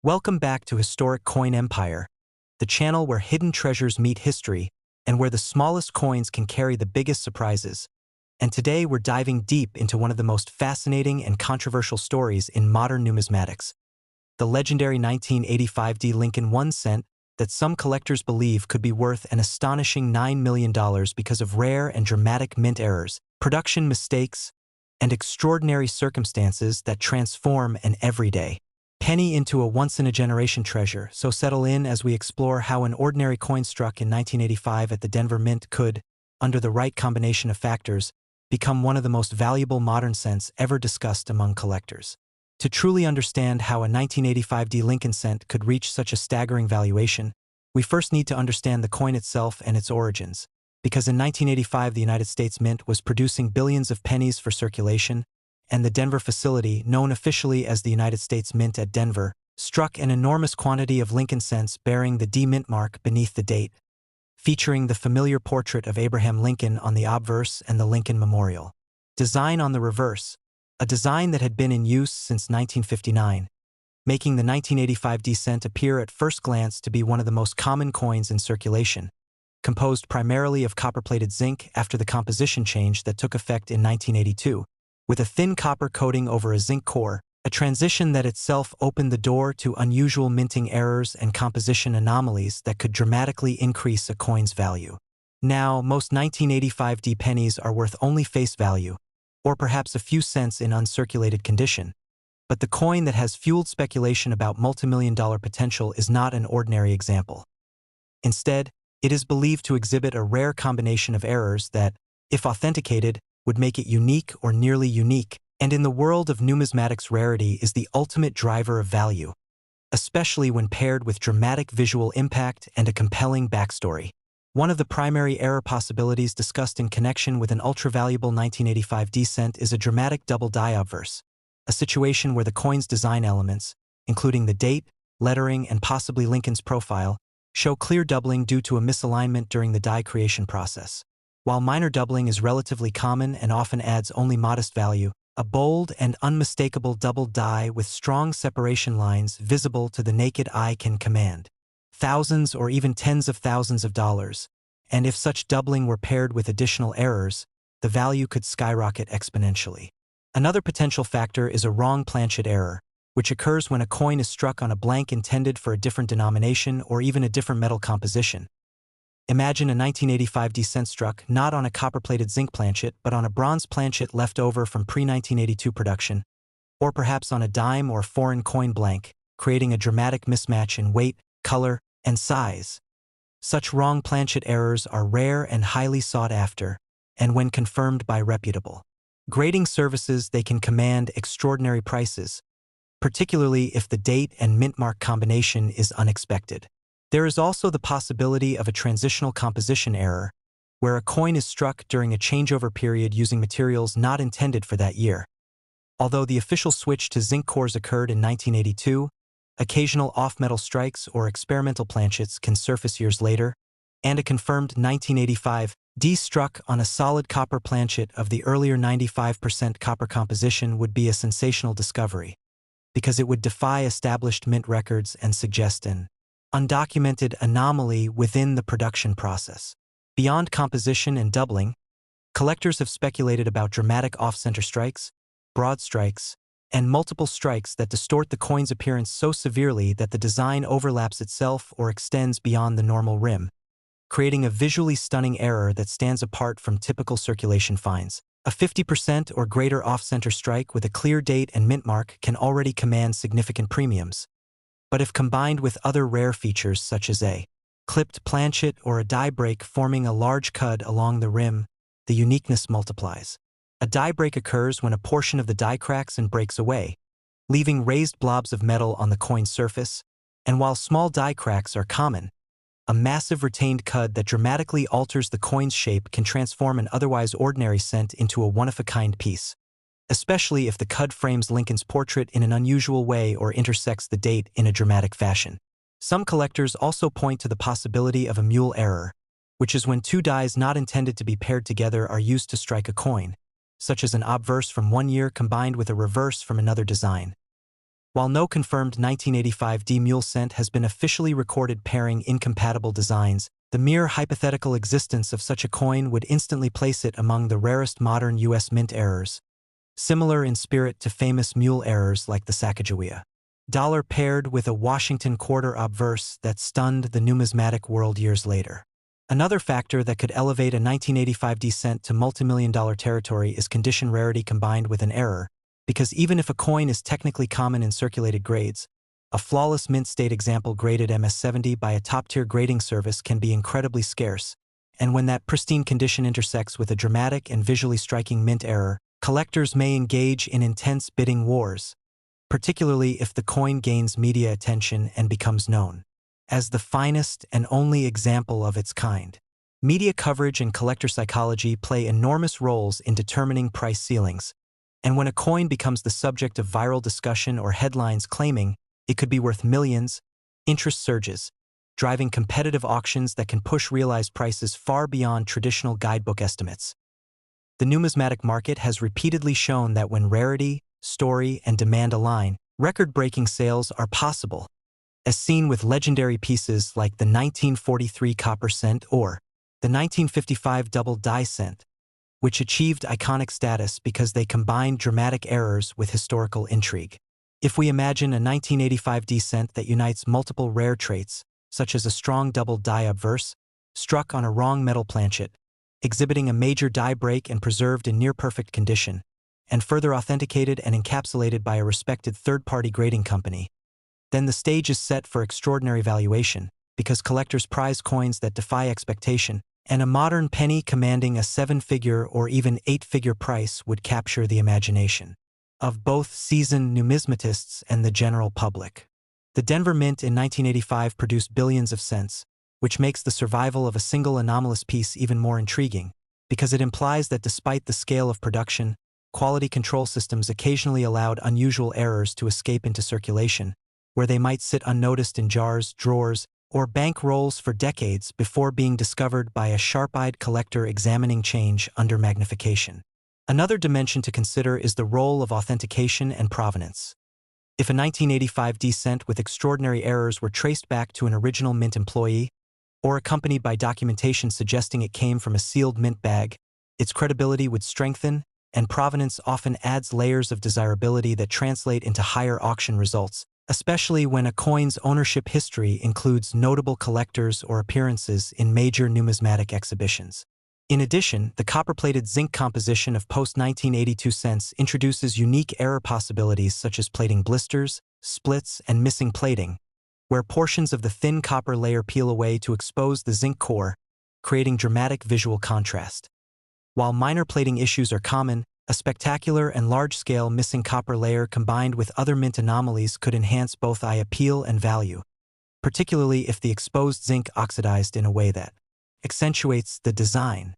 Welcome back to Historic Coin Empire, the channel where hidden treasures meet history and where the smallest coins can carry the biggest surprises. And today we're diving deep into one of the most fascinating and controversial stories in modern numismatics, the legendary 1985 D Lincoln 1 cent that some collectors believe could be worth an astonishing $9 million because of rare and dramatic mint errors, production mistakes, and extraordinary circumstances that transform an everyday penny into a once-in-a-generation treasure. So settle in as we explore how an ordinary coin struck in 1985 at the Denver Mint could, under the right combination of factors, become one of the most valuable modern cents ever discussed among collectors. To truly understand how a 1985 D Lincoln cent could reach such a staggering valuation, we first need to understand the coin itself and its origins. Because in 1985 the United States Mint was producing billions of pennies for circulation, and the Denver facility, known officially as the United States Mint at Denver, struck an enormous quantity of Lincoln cents bearing the D Mint mark beneath the date, featuring the familiar portrait of Abraham Lincoln on the obverse and the Lincoln Memorial design on the reverse, a design that had been in use since 1959, making the 1985 D cent appear at first glance to be one of the most common coins in circulation, composed primarily of copper-plated zinc after the composition change that took effect in 1982. With a thin copper coating over a zinc core, a transition that itself opened the door to unusual minting errors and composition anomalies that could dramatically increase a coin's value. Now, most 1985 D pennies are worth only face value, or perhaps a few cents in uncirculated condition. But the coin that has fueled speculation about multimillion-dollar potential is not an ordinary example. Instead, it is believed to exhibit a rare combination of errors that, if authenticated, would make it unique or nearly unique, and in the world of numismatics rarity is the ultimate driver of value, especially when paired with dramatic visual impact and a compelling backstory. One of the primary error possibilities discussed in connection with an ultra-valuable 1985 D cent is a dramatic double die obverse, a situation where the coin's design elements, including the date, lettering, and possibly Lincoln's profile, show clear doubling due to a misalignment during the die creation process. While minor doubling is relatively common and often adds only modest value, a bold and unmistakable double die with strong separation lines visible to the naked eye can command thousands or even tens of thousands of dollars, and if such doubling were paired with additional errors, the value could skyrocket exponentially. Another potential factor is a wrong planchet error, which occurs when a coin is struck on a blank intended for a different denomination or even a different metal composition. Imagine a 1985 D cent struck not on a copper-plated zinc planchet but on a bronze planchet left over from pre-1982 production, or perhaps on a dime or foreign coin blank, creating a dramatic mismatch in weight, color, and size. Such wrong planchet errors are rare and highly sought after, and when confirmed by reputable grading services they can command extraordinary prices, particularly if the date and mint mark combination is unexpected. There is also the possibility of a transitional composition error, where a coin is struck during a changeover period using materials not intended for that year. Although the official switch to zinc cores occurred in 1982, occasional off-metal strikes or experimental planchets can surface years later, and a confirmed 1985 D struck on a solid copper planchet of the earlier 95% copper composition would be a sensational discovery, because it would defy established mint records and suggest an undocumented anomaly within the production process. Beyond composition and doubling, collectors have speculated about dramatic off-center strikes, broad strikes, and multiple strikes that distort the coin's appearance so severely that the design overlaps itself or extends beyond the normal rim, creating a visually stunning error that stands apart from typical circulation finds. A 50% or greater off-center strike with a clear date and mint mark can already command significant premiums. But if combined with other rare features such as a clipped planchet or a die break forming a large cud along the rim, the uniqueness multiplies. A die break occurs when a portion of the die cracks and breaks away, leaving raised blobs of metal on the coin's surface, and while small die cracks are common, a massive retained cud that dramatically alters the coin's shape can transform an otherwise ordinary cent into a one-of-a-kind piece, especially if the cud frames Lincoln's portrait in an unusual way or intersects the date in a dramatic fashion. Some collectors also point to the possibility of a mule error, which is when two dies not intended to be paired together are used to strike a coin, such as an obverse from one year combined with a reverse from another design. While no confirmed 1985D mule scent has been officially recorded pairing incompatible designs, the mere hypothetical existence of such a coin would instantly place it among the rarest modern U.S. mint errors, similar in spirit to famous mule errors like the Sacagawea dollar paired with a Washington quarter obverse that stunned the numismatic world years later. Another factor that could elevate a 1985D cent to multimillion-dollar territory is condition rarity combined with an error, because even if a coin is technically common in circulated grades, a flawless mint state example graded MS-70 by a top-tier grading service can be incredibly scarce, and when that pristine condition intersects with a dramatic and visually striking mint error, collectors may engage in intense bidding wars, particularly if the coin gains media attention and becomes known as the finest and only example of its kind. Media coverage and collector psychology play enormous roles in determining price ceilings, and when a coin becomes the subject of viral discussion or headlines claiming it could be worth millions, interest surges, driving competitive auctions that can push realized prices far beyond traditional guidebook estimates. The numismatic market has repeatedly shown that when rarity, story, and demand align, record-breaking sales are possible, as seen with legendary pieces like the 1943 copper cent or the 1955 double die cent, which achieved iconic status because they combined dramatic errors with historical intrigue. If we imagine a 1985D cent that unites multiple rare traits, such as a strong double die obverse, struck on a wrong metal planchet, exhibiting a major die break and preserved in near-perfect condition, and further authenticated and encapsulated by a respected third-party grading company, then the stage is set for extraordinary valuation, because collectors prize coins that defy expectation, and a modern penny commanding a 7-figure or even 8-figure price would capture the imagination of both seasoned numismatists and the general public. The Denver Mint in 1985 produced billions of cents, which makes the survival of a single anomalous piece even more intriguing, because it implies that despite the scale of production, quality control systems occasionally allowed unusual errors to escape into circulation, where they might sit unnoticed in jars, drawers, or bank rolls for decades before being discovered by a sharp-eyed collector examining change under magnification. Another dimension to consider is the role of authentication and provenance. If a 1985D cent with extraordinary errors were traced back to an original mint employee, or accompanied by documentation suggesting it came from a sealed mint bag, its credibility would strengthen, and provenance often adds layers of desirability that translate into higher auction results, especially when a coin's ownership history includes notable collectors or appearances in major numismatic exhibitions. In addition, the copper-plated zinc composition of post-1982 cents introduces unique error possibilities such as plating blisters, splits, and missing plating, where portions of the thin copper layer peel away to expose the zinc core, creating dramatic visual contrast. While minor plating issues are common, a spectacular and large-scale missing copper layer combined with other mint anomalies could enhance both eye appeal and value, particularly if the exposed zinc oxidized in a way that accentuates the design.